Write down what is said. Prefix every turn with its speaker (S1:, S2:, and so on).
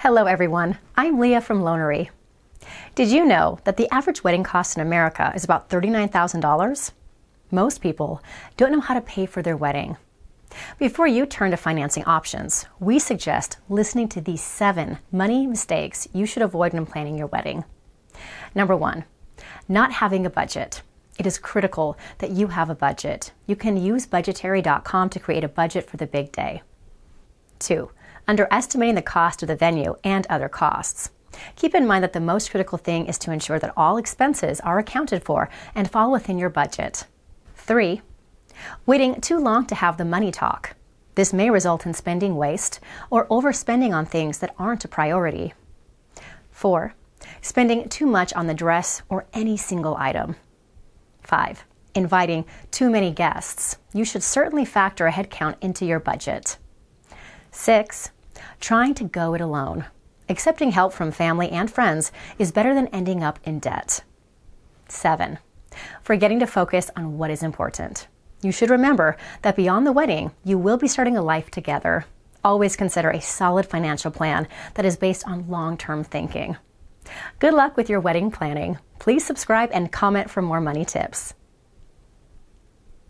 S1: Hello everyone, I'm Leah from Goalry. Did you know that the average wedding cost in America is about $39,000? Most people don't know how to pay for their wedding. Before you turn to financing options, we suggest listening to these 7 money mistakes you should avoid when planning your wedding. Number 1, not having a budget. It is critical that you have a budget. You can use budgetary.com to create a budget for the big day. 2, underestimating the cost of the venue and other costs. Keep in mind that the most critical thing is to ensure that all expenses are accounted for and fall within your budget. 3, waiting too long to have the money talk. This may result in spending waste or overspending on things that aren't a priority. 4, spending too much on the dress or any single item. 5, inviting too many guests. You should certainly factor a head count into your budget. 6, trying to go it alone. Accepting help from family and friends is better than ending up in debt. 7, forgetting to focus on what is important. You should remember that beyond the wedding, you will be starting a life together. Always consider a solid financial plan that is based on long-term thinking. Good luck with your wedding planning. Please subscribe and comment for more money tips.